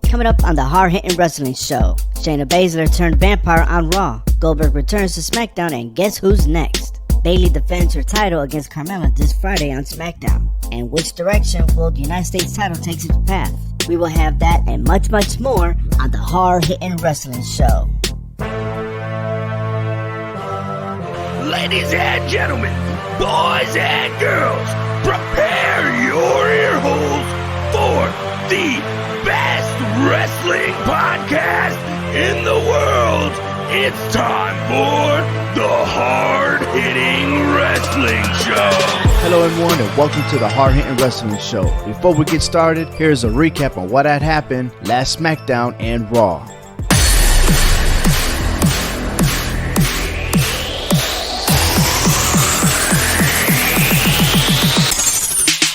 Coming up on the hard-hitting wrestling show, Shayna Bazsler turned vampire on Raw. Goldberg returns to Smackdown, and guess who's next? Bayley defends her title against Carmella this Friday on Smackdown. And which direction will the United States title take its path? We will have that and much, much more on the hard-hitting wrestling show. Ladies and gentlemen, boys and girls, prepare your ear holes for the best wrestling podcast in the world. It's time for the hard-hitting wrestling show. Hello everyone and welcome to the Hard Hittin' Wrestling Show. Before we get started, here's a recap on what had happened last SmackDown and Raw.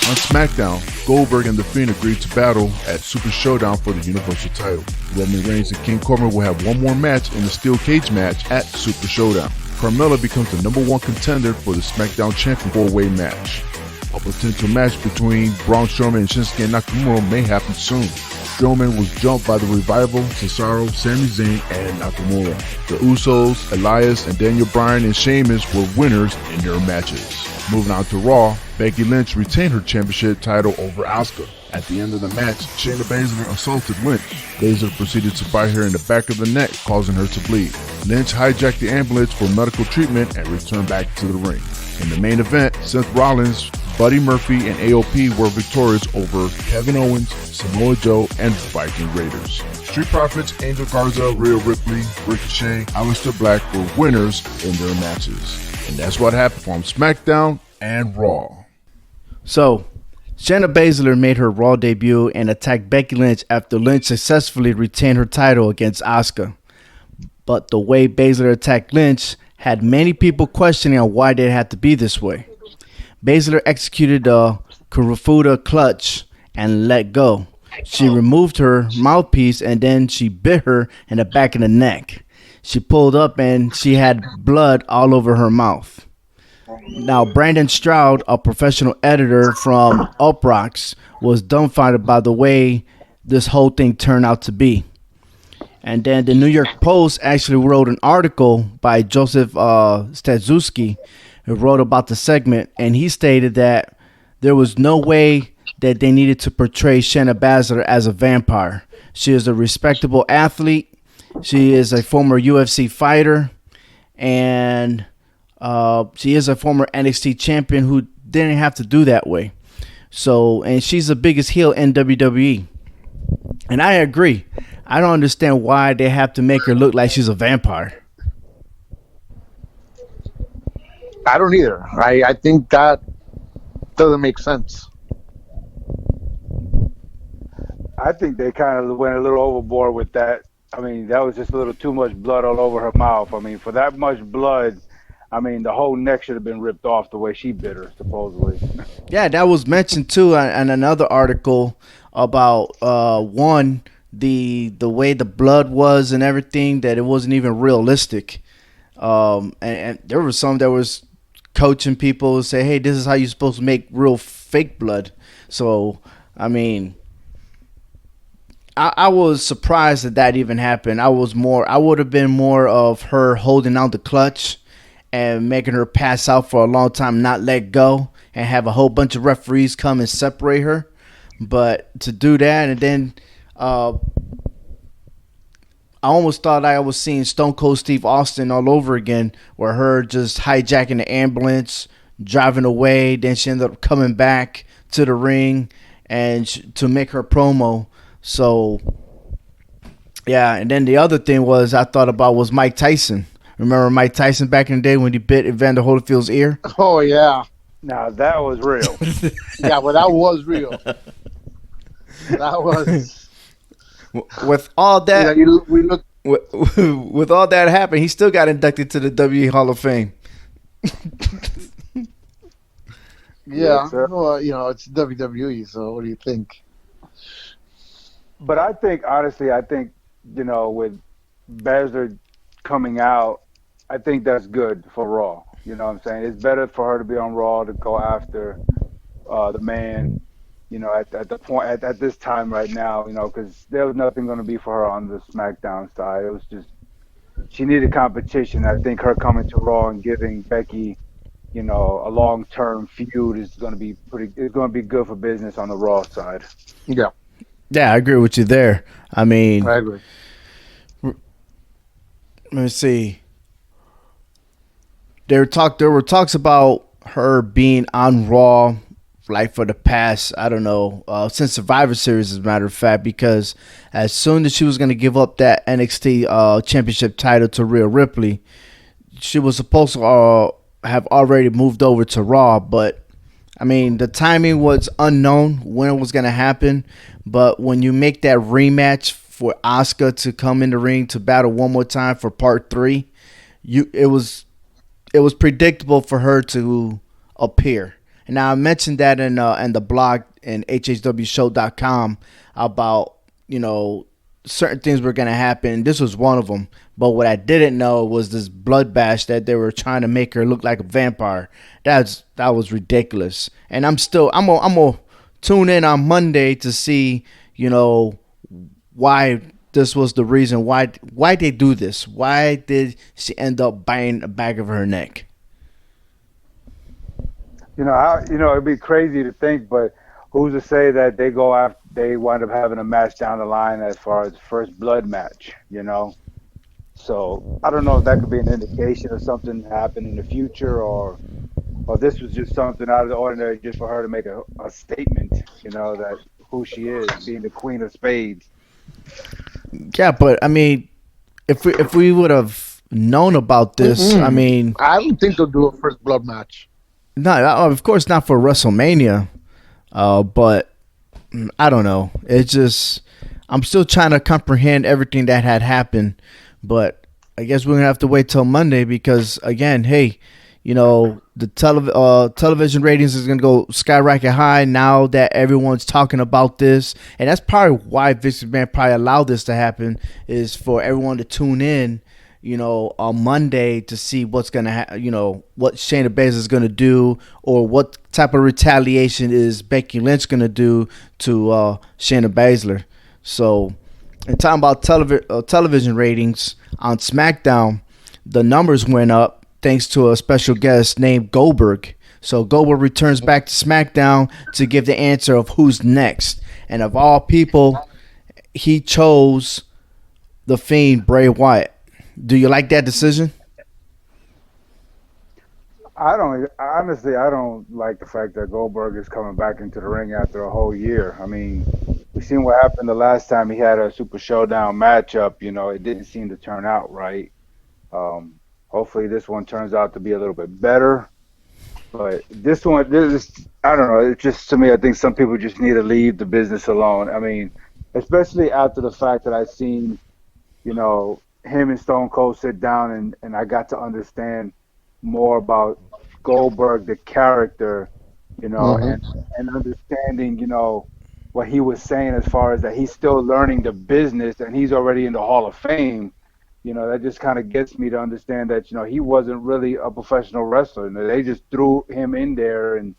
On SmackDown, Goldberg and The Fiend agreed to battle at Super Showdown for the Universal title. Roman Reigns and King Corbin will have one more match in the Steel Cage match at Super Showdown. Carmella becomes the number one contender for the SmackDown Champion 4-way match. A potential match between Braun Strowman and Shinsuke Nakamura may happen soon. Strowman was jumped by the Revival, Cesaro, Sami Zayn, and Nakamura. The Usos, Elias, and Daniel Bryan and Sheamus were winners in their matches. Moving on to Raw, Becky Lynch retained her championship title over Asuka. At the end of the match, Shayna Bazsler assaulted Lynch. Bazsler proceeded to bite her in the back of the neck, causing her to bleed. Lynch hijacked the ambulance for medical treatment and returned back to the ring. In the main event, Seth Rollins, Buddy Murphy, and AOP were victorious over Kevin Owens, Samoa Joe, and Viking Raiders. Street Profits, Angel Garza, Rhea Ripley, Ricochet, Aleister Black were winners in their matches. And that's what happened from SmackDown and Raw. So, Shayna Bazsler made her Raw debut and attacked Becky Lynch after Lynch successfully retained her title against Asuka. But the way Bazsler attacked Lynch had many people questioning on why they had to be this way. Bazsler executed a Kirifuda clutch and let go. She removed her mouthpiece and then she bit her in the back of the neck. She pulled up and she had blood all over her mouth. Now, Brandon Stroud, a professional editor from Uproxx, was dumbfounded by the way this whole thing turned out to be. And then the New York Post actually wrote an article by Joseph Staszewski, who wrote about the segment, and he stated that there was no way that they needed to portray Shayna Bazsler as a vampire. She is a respectable athlete. She is a former UFC fighter, and she is a former NXT champion who didn't have to do that way. So, and she's the biggest heel in WWE. And I agree. I don't understand why they have to make her look like she's a vampire. I don't either. I think that doesn't make sense. I think they kind of went a little overboard with that. I mean, that was just a little too much blood all over her mouth. I mean, for that much blood, I mean, the whole neck should have been ripped off the way she bit her, supposedly. Yeah, that was mentioned too in another article about the way the blood was and everything, that it wasn't even realistic. And there was some that was coaching people, say, hey, this is how you're supposed to make real fake blood. So, I mean, I was surprised that even happened. I would have been more of her holding out the clutch and making her pass out for a long time, not let go, and have a whole bunch of referees come and separate her. But to do that, and then I almost thought I was seeing Stone Cold Steve Austin all over again, where her just hijacking the ambulance, driving away, then she ended up coming back to the ring and to make her promo. So, yeah, and then the other thing I thought about was Mike Tyson. Remember Mike Tyson back in the day when he bit Evander Holyfield's ear? Oh, yeah. Now, that was real. Yeah, but that was real. That was... With all that, with all that happened, he still got inducted to the WWE Hall of Fame. Yeah, well, it's WWE, so what do you think? But I think, honestly, with Bazsler coming out, I think that's good for Raw. You know what I'm saying? It's better for her to be on Raw to go after the man, at the point at this time right now, because there was nothing going to be for her on the SmackDown side. It was just she needed competition. I think her coming to Raw and giving Becky, a long-term feud is going to be it's going to be good for business on the Raw side. Yeah, Yeah, I agree with you there. I mean, I agree. let me see. There were talks about her being on Raw like for the past, I don't know, since Survivor Series, as a matter of fact, because as soon as she was going to give up that NXT championship title to Rhea Ripley, she was supposed to have already moved over to Raw, but I mean, the timing was unknown when it was going to happen. But when you make that rematch for Asuka to come in the ring to battle one more time for Part 3, it was predictable for her to appear. And now I mentioned that in the blog in hhwshow.com about, certain things were going to happen. This was one of them. But what I didn't know was this bloodbath that they were trying to make her look like a vampire. That was ridiculous. And I'm gonna tune in on Monday to see, why this was the reason why they do this. Why did she end up biting the back of her neck? It'd be crazy to think, but who's to say that they wind up having a match down the line as far as first blood match, So I don't know if that could be an indication of something happen in the future, or this was just something out of the ordinary just for her to make a statement, that who she is, being the Queen of Spades. Yeah, but I mean, if we would have known about this, I mean, I don't think they'll do a first blood match. no, of course not for WrestleMania, but I don't know. It's just I'm still trying to comprehend everything that had happened, but I guess we're gonna have to wait till Monday because again, hey, the television ratings is gonna go skyrocket high now that everyone's talking about this, and that's probably why Vince McMahon probably allowed this to happen is for everyone to tune in, on Monday to see what's gonna what Shayna Baszler is gonna do or what type of retaliation is Becky Lynch gonna do to Shayna Baszler. So, in talking about television ratings on SmackDown, the numbers went up thanks to a special guest named Goldberg. So Goldberg returns back to SmackDown to give the answer of who's next, and of all people, he chose the Fiend Bray Wyatt. Do you like that decision? I don't like the fact that Goldberg is coming back into the ring after a whole year. I mean, we've seen what happened the last time he had a Super Showdown matchup. It didn't seem to turn out right. Hopefully this one turns out to be a little bit better. But this I don't know. It's just, to me, I think some people just need to leave the business alone. I mean, especially after the fact that I've seen, him and Stone Cold sit down and I got to understand more about Goldberg, the character, and understanding, what he was saying as far as that he's still learning the business and he's already in the Hall of Fame. That just kind of gets me to understand that, he wasn't really a professional wrestler. They just threw him in there and,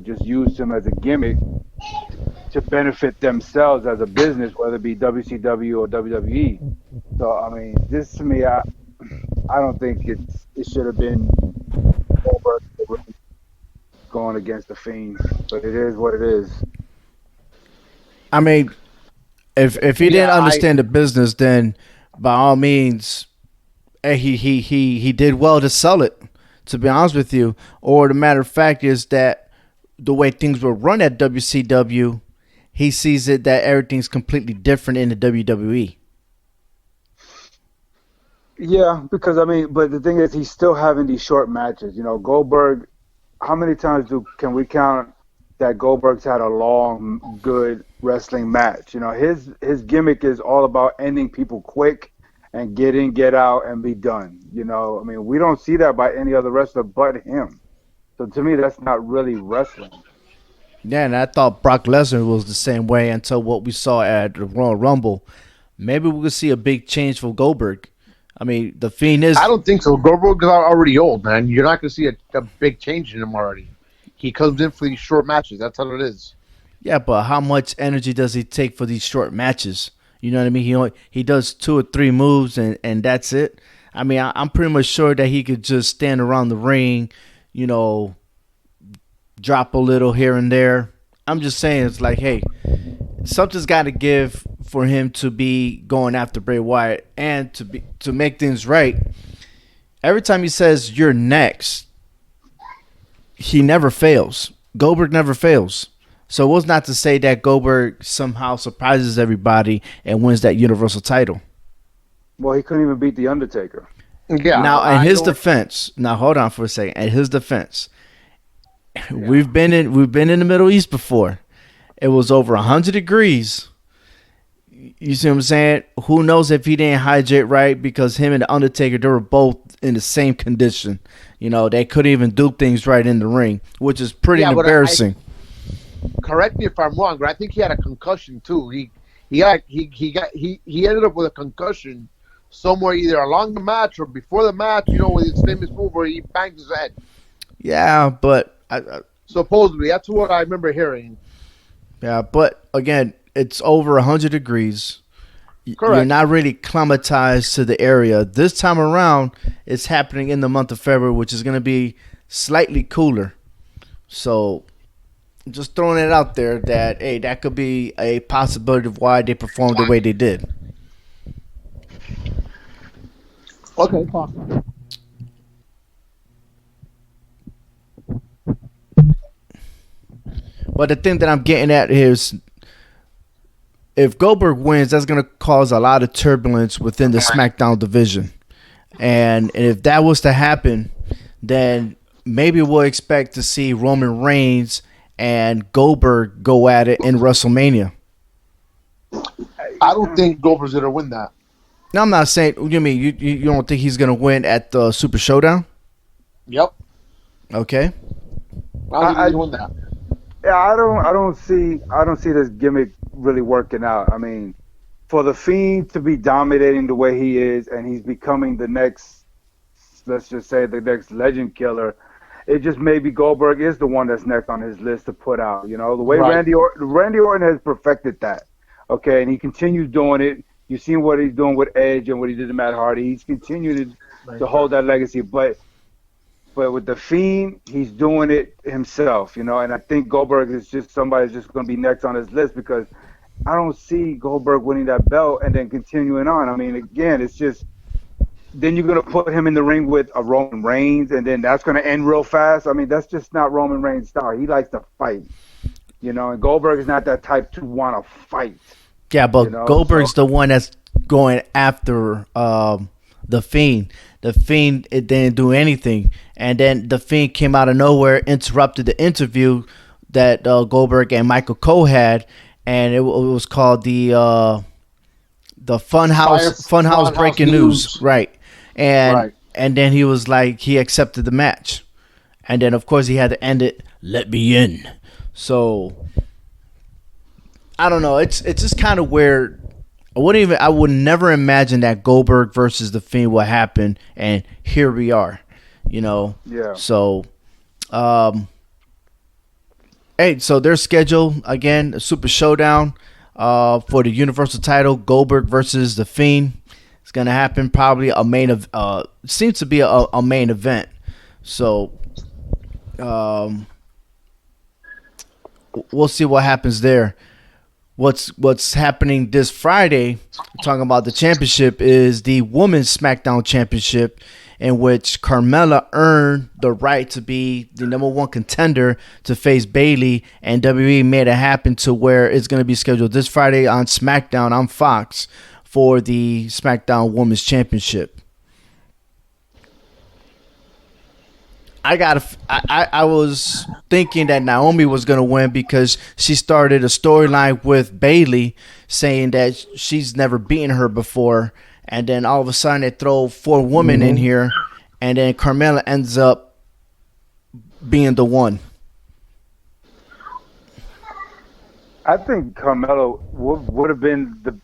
just used him as a gimmick to benefit themselves as a business, whether it be WCW or WWE. So, I mean, this to me, I don't think it should have been Goldberg going against the Fiend, but it is what it is. I mean, if he didn't understand the business, then by all means, he did well to sell it. To be honest with you, or the matter of fact is that the way things were run at WCW, he sees it that everything's completely different in the WWE. Yeah, because I mean, but the thing is, he's still having these short matches. Goldberg. How many times can we count that Goldberg's had a long, good wrestling match? His gimmick is all about ending people quick and get in, get out, and be done. I mean, we don't see that by any other wrestler but him. So to me, that's not really wrestling. Yeah, and I thought Brock Lesnar was the same way until what we saw at the Royal Rumble. Maybe we could see a big change for Goldberg. I mean, the Fiend is... I don't think so. Goldberg's already old, man. You're not going to see a big change in him already. He comes in for these short matches. That's how it is. Yeah, but how much energy does he take for these short matches? You know what I mean? He does 2 or 3 moves and that's it. I mean, I'm pretty much sure that he could just stand around the ring, you know, drop a little here and there. I'm just saying, it's like, hey, something's got to give for him to be going after Bray Wyatt and to make things right. Every time he says you're next, he never fails. Goldberg never fails. So it was not to say that Goldberg somehow surprises everybody and wins that Universal title. Well, he couldn't even beat the Undertaker. Yeah. Now, in his defense, now hold on for a second. In his defense, we've been in the Middle East before. It was over 100 degrees. You see what I'm saying? Who knows if he didn't hydrate right, because him and the Undertaker, they were both in the same condition. You know, they couldn't even do things right in the ring, which is pretty embarrassing. Correct me if I'm wrong, but I think he had a concussion too. He ended up with a concussion somewhere either along the match or before the match. You know, with his famous move where he banged his head. Yeah, but supposedly that's what I remember hearing. Yeah, but again, it's over 100 degrees. Correct. You're not really climatized to the area. This time around, it's happening in the month of February, which is going to be slightly cooler. So, just throwing it out there that, hey, that could be a possibility of why they performed the way they did. Okay, possible. But the thing that I'm getting at is, if Goldberg wins, that's going to cause a lot of turbulence within the SmackDown division. And if that was to happen, then maybe we'll expect to see Roman Reigns and Goldberg go at it in WrestleMania. I don't think Goldberg's going to win that. No, I'm not saying. You mean you don't think he's going to win at the Super Showdown? Yep. Okay. I don't think he's win that. Yeah, I don't see this gimmick really working out. I mean, for the Fiend to be dominating the way he is, and he's becoming the next, let's just say, the next legend killer, it just maybe Goldberg is the one that's next on his list to put out. You know, the way Right. Randy Orton has perfected that. Okay, and he continues doing it. You've seen what he's doing with Edge and what he did to Matt Hardy. He's continued to hold that legacy, but with the Fiend, he's doing it himself, you know. And I think Goldberg is just somebody that's just going to be next on his list, because I don't see Goldberg winning that belt and then continuing on. I mean, again, it's just then you're going to put him in the ring with a Roman Reigns, and then that's going to end real fast. I mean, that's just not Roman Reigns' style. He likes to fight, you know, and Goldberg is not that type to want to fight. Yeah, but You know, Goldberg's the one that's going after the Fiend. The Fiend, it didn't do anything, and then the Fiend came out of nowhere, interrupted the interview that Goldberg and Michael Cole had, and it was called the Funhouse Breaking News, right? And then he was like, he accepted the match, and then of course he had to end it. Let me in. So I don't know. It's just kind of weird. I would never imagine that Goldberg versus the Fiend would happen, and here we are, you know. Yeah. So, hey, so their schedule again, a Super Showdown, for the Universal title, Goldberg versus the Fiend. It's gonna happen probably a main of seems to be a main event. So, we'll see what happens there. What's happening this Friday, talking about the championship, is the Women's SmackDown Championship, in which Carmella earned the right to be the #1 contender to face Bayley, and WWE made it happen to where it's going to be scheduled this Friday on SmackDown on Fox for the SmackDown Women's Championship. I was thinking that Naomi was going to win because she started a storyline with Bayley saying that she's never beaten her before. And then all of a sudden they throw 4 women in here. And then Carmella ends up being the one. I think Carmella would have been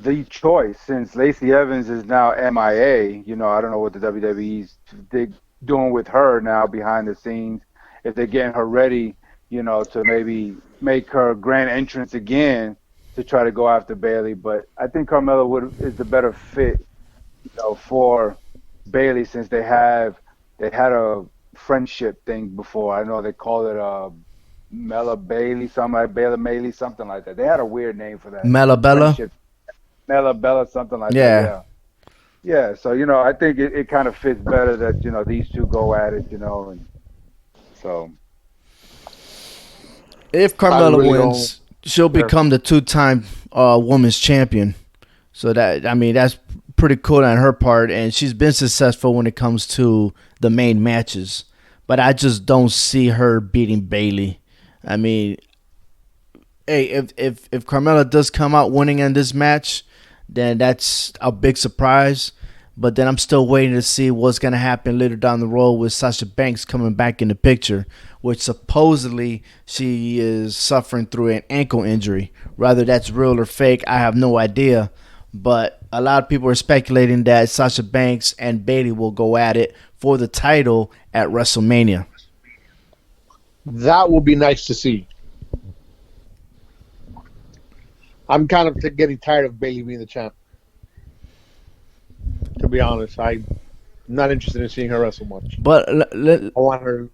the choice, since Lacey Evans is now MIA. You know, I don't know what the WWE's doing with her now behind the scenes, if they're getting her ready to maybe make her grand entrance again to try to go after Bayley. But I think Carmella is the better fit, for Bayley, since they had a friendship thing before. I know they call it Mela Bailey, something like Baylor Bailey, something like that. They had a weird name for that. Mela Bella. Mela Bella, something like that. Yeah. Yeah. So I think it kind of fits better that these two go at it, and so. If Carmella really wins, she'll become the 2-time women's champion. So that's pretty cool on her part, and she's been successful when it comes to the main matches. But I just don't see her beating Bayley. I mean, hey, if Carmella does come out winning in this match, then that's a big surprise. But then I'm still waiting to see what's going to happen later down the road with Sasha Banks coming back in the picture, which supposedly she is suffering through an ankle injury. Whether that's real or fake, I have no idea. But a lot of people are speculating that Sasha Banks and Bayley will go at it for the title at WrestleMania. That would be nice to see. I'm kind of getting tired of Bayley being the champ. To be honest, I'm not interested in seeing her wrestle much. But I want her.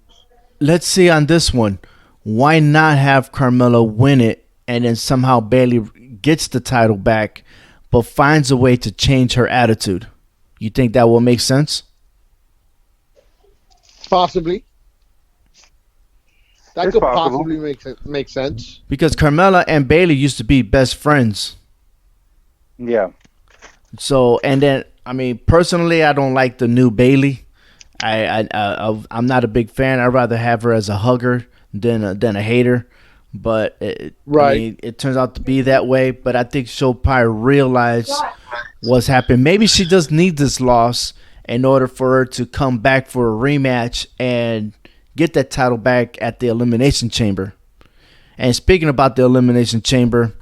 Let's see on this one. Why not have Carmella win it and then somehow Bayley gets the title back but finds a way to change her attitude? You think that will make sense? Possibly. That It's could possible. possibly make sense. Because Carmella and Bayley used to be best friends. Yeah. So, and then, I mean, personally, I don't like the new Bayley. I'm not a big fan. I'd rather have her as a hugger than a hater. But it turns out to be that way. But I think she'll probably realize what's happened. Maybe she just needs this loss in order for her to come back for a rematch and get that title back at the Elimination Chamber. And speaking about the Elimination Chamber,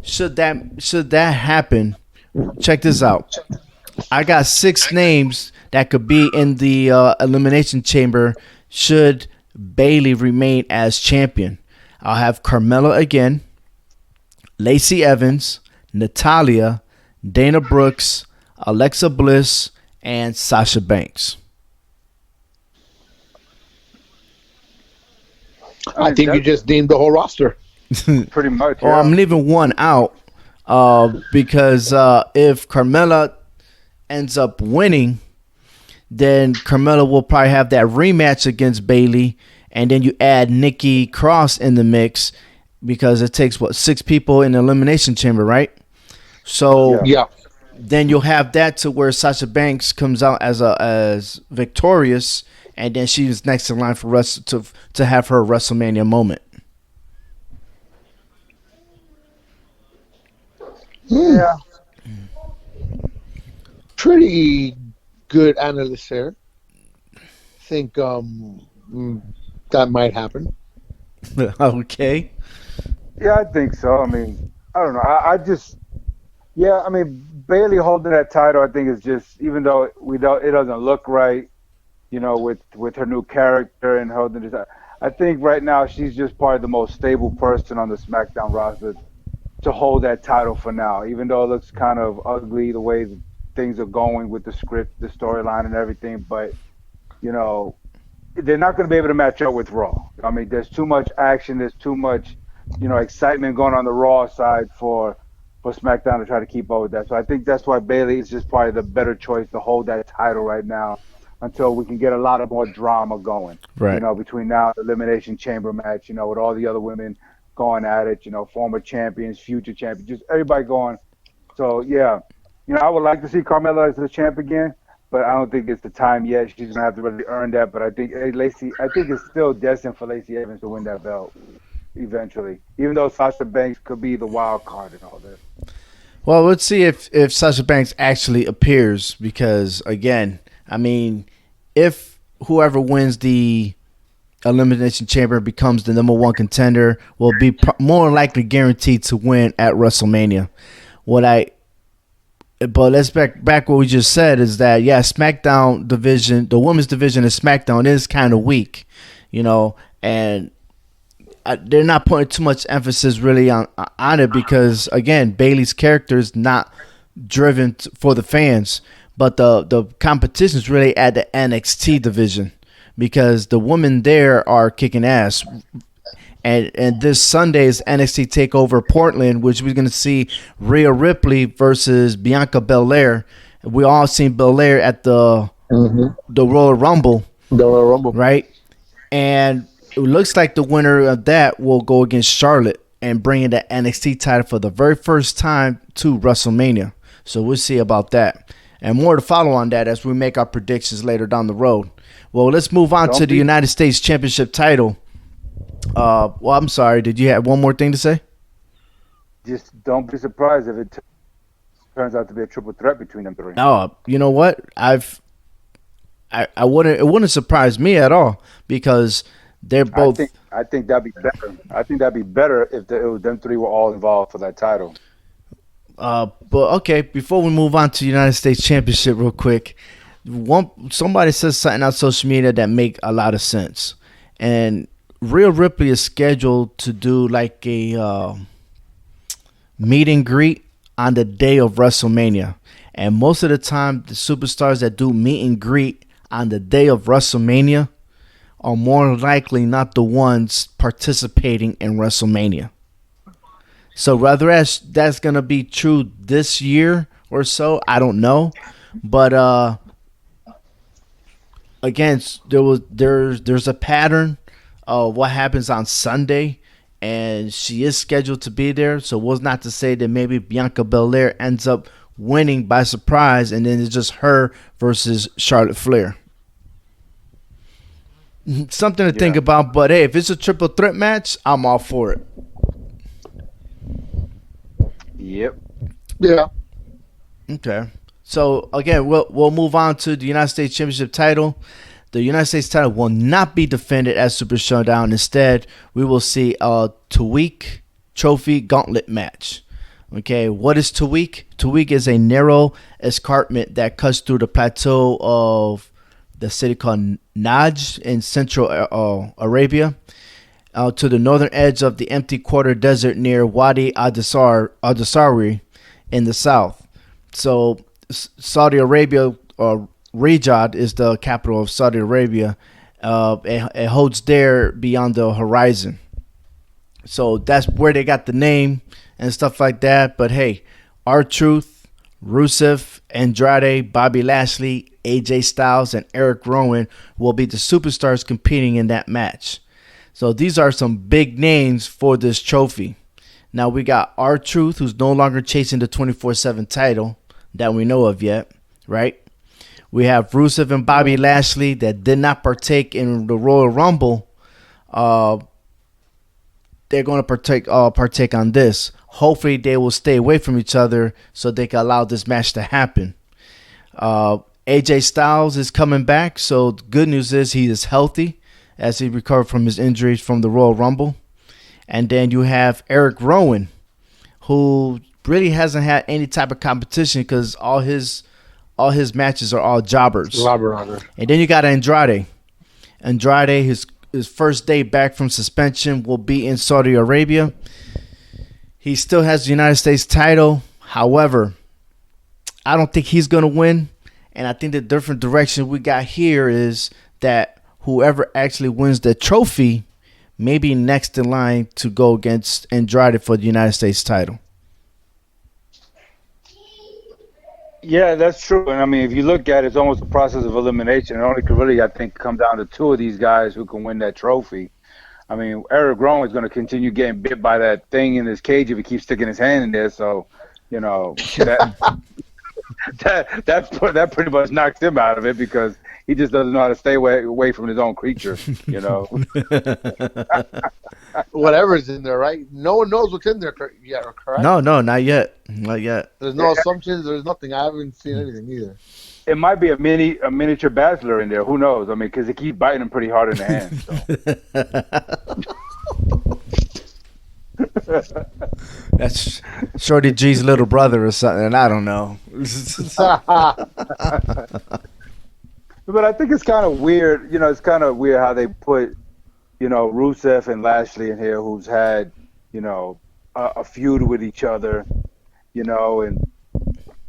should that happen, check this out. I got 6 names that could be in the Elimination Chamber should Bayley remain as champion. I'll have Carmella again, Lacey Evans, Natalya, Dana Brooks, Alexa Bliss, and Sasha Banks. I think you just named the whole roster. Pretty much. Or Yeah. I'm leaving one out because if Carmella ends up winning, then Carmella will probably have that rematch against Bayley, and then you add Nikki Cross in the mix because it takes 6 people in the Elimination Chamber, right? So Yeah. then you'll have that to where Sasha Banks comes out as victorious, and then she's next in line for to have her WrestleMania moment. Yeah. Pretty good analyst there. Think that might happen. Okay. Yeah, I think so. I mean, I don't know. I mean, Bayley holding that title, I think is just, even though it doesn't look right, with her new character and holding this. I think right now she's just probably the most stable person on the SmackDown roster to hold that title for now, even though it looks kind of ugly the way things are going with the script, the storyline, and everything. But they're not going to be able to match up with Raw. I mean, there's too much action, there's too much excitement going on the Raw side for SmackDown to try to keep up with that. So I think that's why Bayley is just probably the better choice to hold that title right now until we can get a lot of more drama going. Right. Between now and the Elimination Chamber match, with all the other women going at it, former champions, future champions, just everybody going. So yeah, I would like to see Carmella as the champ again, but I don't think it's the time yet. She's gonna have to really earn that. But I think it's still destined for Lacey Evans to win that belt eventually, even though Sasha Banks could be the wild card and all this. Well, let's see if Sasha Banks actually appears, because again, I mean, if whoever wins the Elimination Chamber becomes the number 1 contender, will be more likely guaranteed to win at WrestleMania. But let's back what we just said is that, yeah, SmackDown division, the women's division of SmackDown is kind of weak, and they're not putting too much emphasis really on it because again, Bayley's character is not driven for the fans, but the competition is really at the NXT division because the women there are kicking ass. And this Sunday is NXT Takeover Portland, which we're going to see Rhea Ripley versus Bianca Belair. We all seen Belair at the Royal Rumble. The Royal Rumble. Right? And it looks like the winner of that will go against Charlotte and bring in the NXT title for the very first time to WrestleMania. So we'll see about that. And more to follow on that as we make our predictions later down the road. Well, let's move on to the United States Championship title. Well, I'm sorry. Did you have one more thing to say? Just don't be surprised if it turns out to be a triple threat between them three. No, you know what? I wouldn't. It wouldn't surprise me at all because they're both. I think that'd be better. I think that'd be better if them three were all involved for that title. But okay. Before we move on to the United States Championship, real quick, somebody says something on social media that make a lot of sense, and Rhea Ripley is scheduled to do like a meet and greet on the day of WrestleMania. And most of the time, the superstars that do meet and greet on the day of WrestleMania are more likely not the ones participating in WrestleMania. So whether that's going to be true this year or so, I don't know. But again, there's a pattern what happens on Sunday, and she is scheduled to be there. So it was not to say that maybe Bianca Belair ends up winning by surprise, and then it's just her versus Charlotte Flair. Something to think about, but hey, if it's a triple threat match, I'm all for it. Yep. Yeah. Okay. So again, we'll move on to the United States Championship title. The United States title will not be defended at Super Showdown. Instead, we will see a Tweak Trophy Gauntlet match. Okay, what is Tweak? Tweak is a narrow escarpment that cuts through the plateau of the city called Najd in Central Arabia to the northern edge of the empty quarter desert near Wadi Adasari in the south. So Saudi Arabia, Riyadh is the capital of Saudi Arabia. It holds there beyond the horizon. So that's where they got the name and stuff like that. But hey, R-Truth, Rusev, Andrade, Bobby Lashley, AJ Styles, and Eric Rowan will be the superstars competing in that match. So these are some big names for this trophy. Now we got R-Truth, who's no longer chasing the 24/7 title that we know of yet, right? We have Rusev and Bobby Lashley that did not partake in the Royal Rumble. They're going to partake on this. Hopefully they will stay away from each other so they can allow this match to happen. AJ Styles is coming back, so the good news is he is healthy as he recovered from his injuries from the Royal Rumble. And then you have Eric Rowan, who really hasn't had any type of competition because all his matches are all jobbers. And then you got Andrade. Andrade, his first day back from suspension will be in Saudi Arabia. He still has the United States title. However, I don't think he's going to win. And I think the different direction we got here is that whoever actually wins the trophy may be next in line to go against Andrade for the United States title. Yeah, that's true. And I mean, if you look at it, it's almost a process of elimination. It only could really, I think, come down to two of these guys who can win that trophy. I mean, Eric Rowan is going to continue getting bit by that thing in his cage if he keeps sticking his hand in there. So, you know, that pretty much knocks him out of it because he just doesn't know how to stay away from his own creature, you know. Whatever's in there, right? No one knows what's in there yet, correct? No, not yet. Not yet. There's no assumptions. There's nothing. I haven't seen anything either. It might be a miniature Bazler in there. Who knows? I mean, because they keep biting him pretty hard in the hand. So. That's Shorty G's little brother or something. I don't know. But I think it's kind of weird. You know, it's kind of weird how they put Rusev and Lashley in here, who's had, a feud with each other, and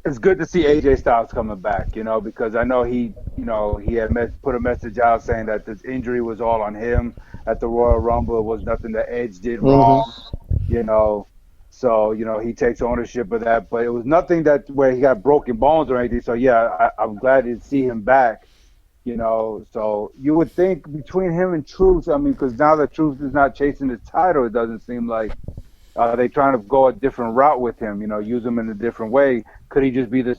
it's good to see AJ Styles coming back, because I know he had put a message out saying that this injury was all on him at the Royal Rumble. It was nothing that Edge did wrong, So, he takes ownership of that, but it was nothing where he got broken bones or anything. So, yeah, I'm glad to see him back, So you would think between him and Truth, because now that Truth is not chasing the title, it doesn't seem like they trying to go a different route with him, use him in a different way. Could he just be the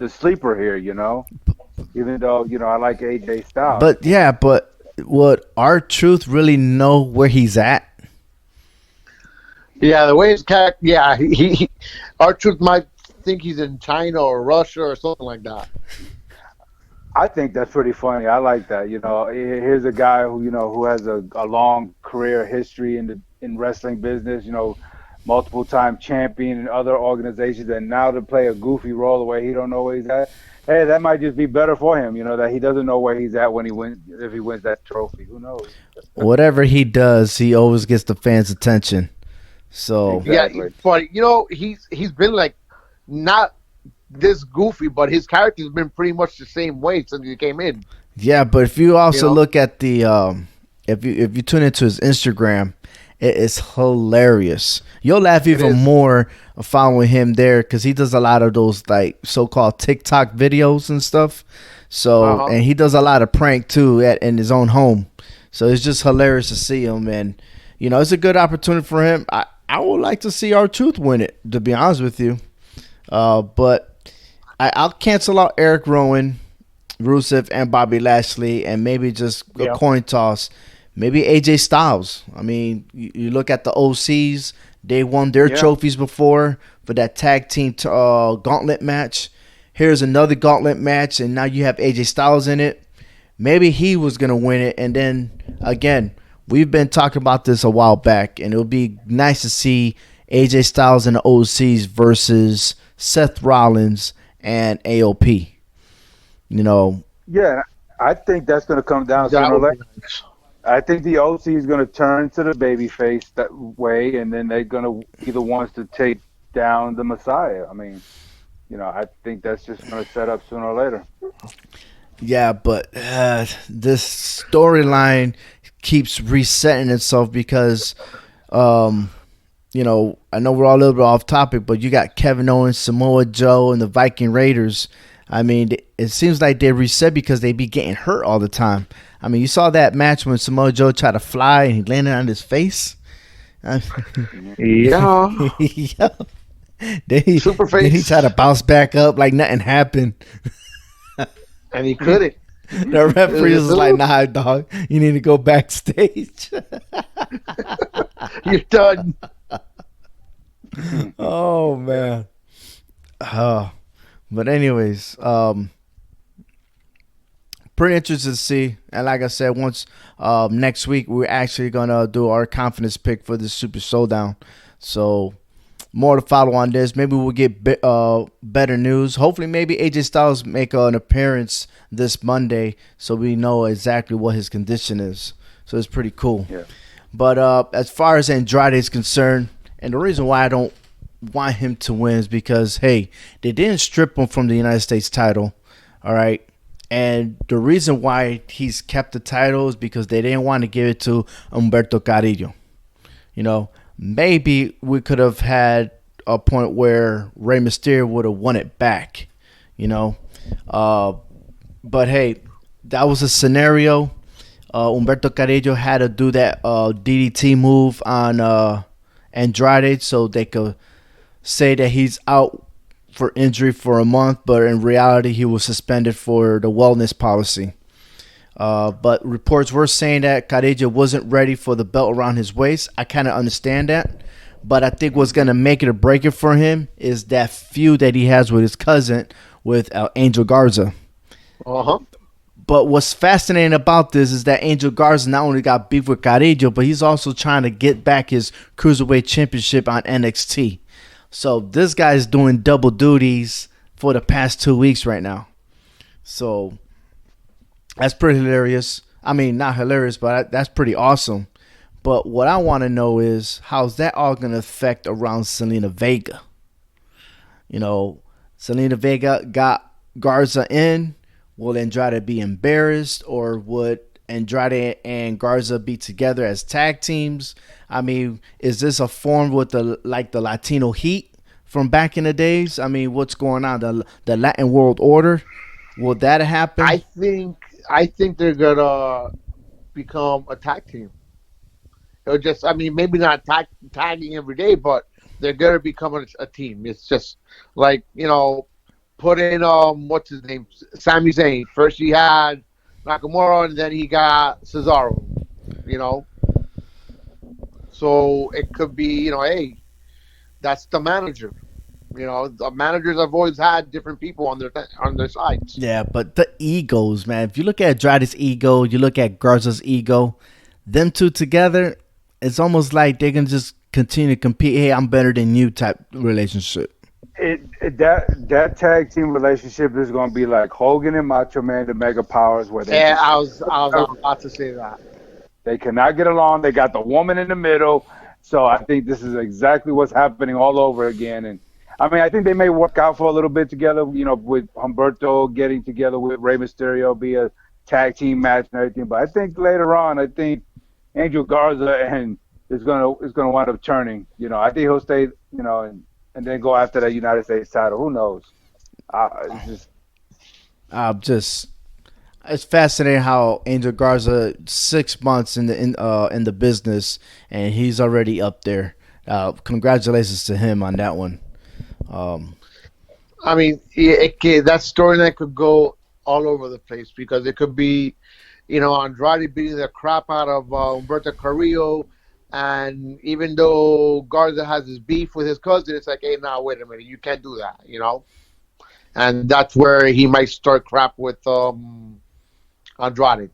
sleeper here, Even though, I like AJ Styles. But would R-Truth really know where he's at? Yeah, the way his character, he R-Truth might think he's in China or Russia or something like that. I think that's pretty funny. I like that. Here's a guy who has a long career history in wrestling business. Multiple time champion in other organizations, and now to play a goofy role the way he don't know where he's at. Hey, that might just be better for him. That he doesn't know where he's at when if he wins that trophy. Who knows? Whatever he does, he always gets the fans' attention. So exactly. Yeah, but he's been like not this goofy, but his character's been pretty much the same way since he came in. Yeah, but if you also look at the if you tune into his Instagram, it is hilarious. You'll laugh even more following him there because he does a lot of those like so-called TikTok videos and stuff. So and he does a lot of prank too in his own home. So it's just hilarious to see him, and it's a good opportunity for him. I would like to see R-Truth win it, to be honest with you. But I'll cancel out Eric Rowan, Rusev, and Bobby Lashley, and maybe just a coin toss. Maybe AJ Styles. I mean, you look at the OCs. They won their trophies before for that tag team gauntlet match. Here's another gauntlet match, and now you have AJ Styles in it. Maybe he was going to win it. And then, again, we've been talking about this a while back, and it would be nice to see AJ Styles and the OCs versus Seth Rollins and AOP. Yeah, I think that's going to come down sooner or later. I think the OC is going to turn to the babyface that way, and then they're going to be the ones to take down the Messiah. I mean, I think that's just going to set up sooner or later. Yeah, but this storyline keeps resetting itself because, I know we're all a little bit off topic, but you got Kevin Owens, Samoa Joe, and the Viking Raiders. I mean, it seems like they reset because they be getting hurt all the time. I mean, you saw that match when Samoa Joe tried to fly and he landed on his face. Yeah. Super face. Then he tried to bounce back up like nothing happened. And he couldn't. The referee was like, nah, dog, you need to go backstage. You're done. Oh, man. But anyways, pretty interested to see. And like I said, once next week, we're actually going to do our confidence pick for the Super Showdown. So more to follow on this. Maybe we'll get better news. Hopefully, maybe AJ Styles make an appearance this Monday so we know exactly what his condition is. So it's pretty cool. Yeah. But as far as Andrade is concerned, and the reason why I don't want him to win is because, hey, they didn't strip him from the United States title, all right? And the reason why he's kept the title is because they didn't want to give it to Humberto Carrillo. Maybe we could have had a point where Rey Mysterio would have won it back, But, hey, that was a scenario. Humberto Carrillo had to do that DDT move on Andrade so they could say that he's out for injury for a month, but in reality he was suspended for the wellness policy. But reports were saying that Carrillo wasn't ready for the belt around his waist. I kind of understand that, but I think what's going to make it or break it for him is that feud that he has with his cousin, with Angel Garza. But what's fascinating about this is that Angel Garza not only got beef with Carrillo, but he's also trying to get back his Cruiserweight Championship on NXT. So this guy's doing double duties for the past 2 weeks right now. So that's pretty hilarious. I mean, not hilarious, but that's pretty awesome. But what I want to know is how's that all going to affect around Selena Vega? You know, Selena Vega got Garza in. Will Andrade be embarrassed, or would Andrade and Garza be together as tag teams? I mean, is this a form with the Latino Heat from back in the days? I mean, what's going on? The Latin World Order? Will that happen? I think they're gonna become a tag team. It'll just, I mean, maybe not tagging every day, but they're gonna become a team. It's just like, put in what's his name, Sami Zayn. First he had Nakamura, and then he got Cesaro. You know, so it could be, hey, that's the manager. The managers have always had different people on their sides. Yeah, but the egos, man. If you look at Andrade's ego, you look at Garza's ego, them two together, it's almost like they can just continue to compete. Hey, I'm better than you type relationship. That tag team relationship is going to be like Hogan and Macho Man, the Mega Powers, where they I was about to say that. They cannot get along. They got the woman in the middle. So I think this is exactly what's happening all over again. And I mean, I think they may work out for a little bit together, with Humberto getting together with Rey Mysterio, be a tag team match and everything. But I think later on, Angel Garza is gonna wind up turning. I think he'll stay, and then go after that United States title. Who knows? It's fascinating how Angel Garza 6 months in the business, and he's already up there. Congratulations to him on that one. I mean, that storyline could go all over the place because it could be, Andrade beating the crap out of Humberto Carrillo, and even though Garza has his beef with his cousin, it's like, hey, now wait a minute, you can't do that, and that's where he might start crap with Andrade.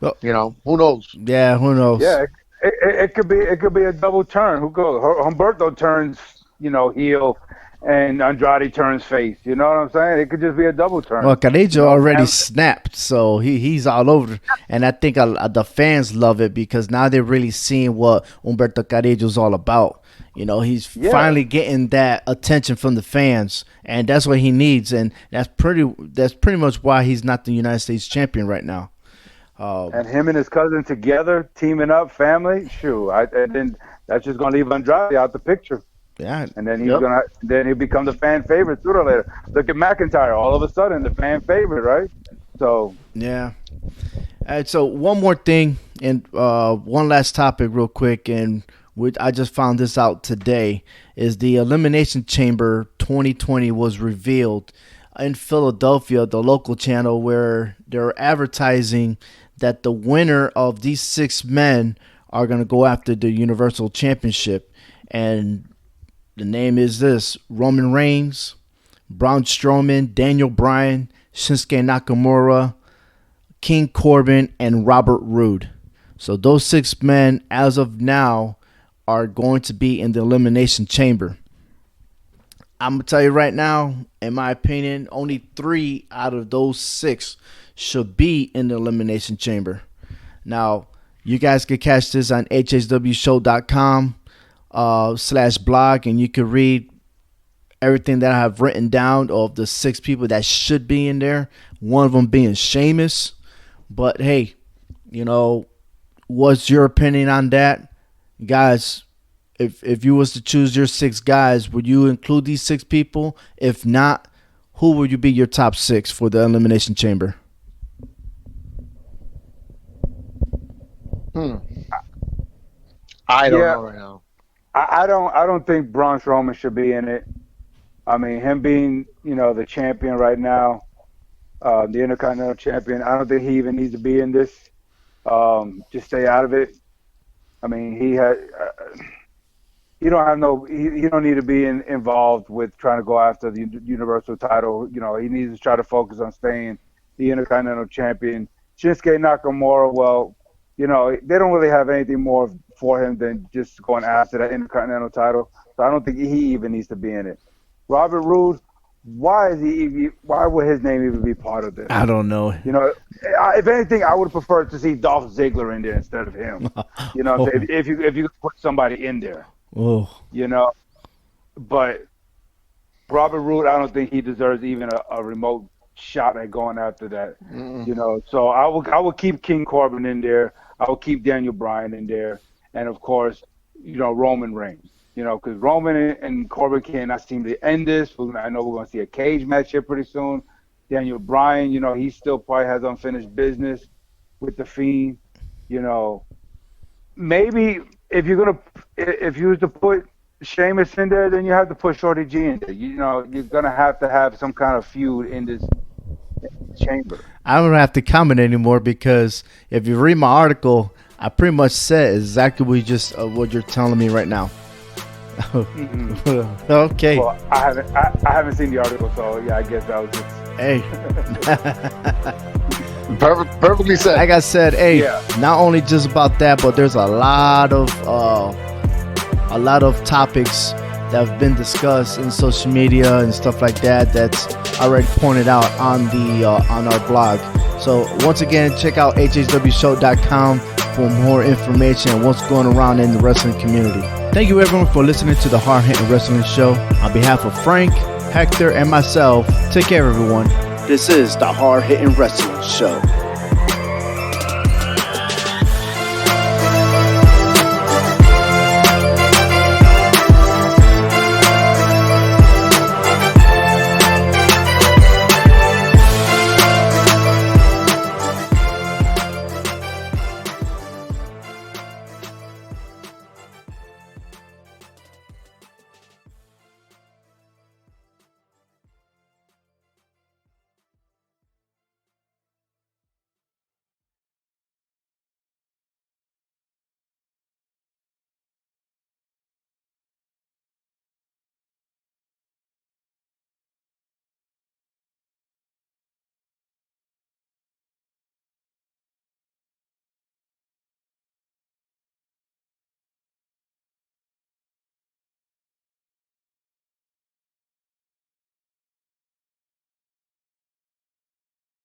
Well, who knows? Yeah, who knows? Yeah, it could be a double turn. Who goes? Humberto turns, heel, and Andrade turns face. You know what I'm saying? It could just be a double turn. Well, Carrillo already snapped, so he's all over, and I think the fans love it because now they're really seeing what Humberto Carrillo's all about. He's finally getting that attention from the fans, and that's what he needs, and that's pretty much why he's not the United States champion right now. And him and his cousin together, teaming up, family, and then that's just gonna leave Andrade out the picture. Yeah, and then he'll become the fan favorite sooner or later. Look at McIntyre, all of a sudden the fan favorite, right? So yeah. All right, so one more thing, and one last topic, real quick, and I just found this out today, is the Elimination Chamber 2020 was revealed in Philadelphia, the local channel, where they're advertising that the winner of these 6 men are going to go after the Universal Championship. And the name is this: Roman Reigns, Braun Strowman, Daniel Bryan, Shinsuke Nakamura, King Corbin, and Robert Roode. So those 6 men, as of now, are going to be in the Elimination Chamber. I'm going to tell you right now, in my opinion, only 3 out of those 6 should be in the Elimination Chamber. Now, you guys can catch this on hhwshow.com /blog, and you can read everything that I have written down of the 6 people that should be in there. One of them being Sheamus. But hey, what's your opinion on that? Guys, if you was to choose your 6 guys, would you include these 6 people? If not, who would you be your top 6 for the Elimination Chamber? I don't know right now. I don't think Braun Strowman should be in it. I mean, him being, the champion right now, the Intercontinental Champion, I don't think he even needs to be in this. Just stay out of it. I mean, he don't need to be involved with trying to go after the Universal title. He needs to try to focus on staying the Intercontinental Champion. Shinsuke Nakamura, well, they don't really have anything more for him than just going after that Intercontinental title. So I don't think he even needs to be in it. Robert Roode, why is he? Why would his name even be part of this? I don't know. You know, if anything, I would prefer to see Dolph Ziggler in there instead of him. You know, what I'm saying? If you put somebody in there, you know, but Robert Roode, I don't think he deserves even a remote shot at going after that. You know, so I will keep King Corbin in there. I will keep Daniel Bryan in there, and of course, you know, Roman Reigns. You know, because Roman and Corbin cannot seem to end this. I know we're going to see a cage match here pretty soon. Daniel Bryan, you know, he still probably has unfinished business with the Fiend. You know, maybe if you was to put Sheamus in there, then you have to put Shorty G in there. You know, you're going to have some kind of feud in this chamber. I don't have to comment anymore because if you read my article, I pretty much said exactly what you're telling me right now. Okay. Well, I haven't seen the article, so yeah, I guess that was just. Hey. Perfectly said. Like I said, hey, not only just about that, but there's a lot of topics that have been discussed in social media and stuff like that. That's already pointed out on our blog. So once again, check out hhwshow.com for more information on what's going around in the wrestling community. Thank you everyone for listening to the Hard Hittin' Wrestling Show. On behalf of Frank, Hector, and myself, take care everyone. This is the Hard Hittin' Wrestling Show.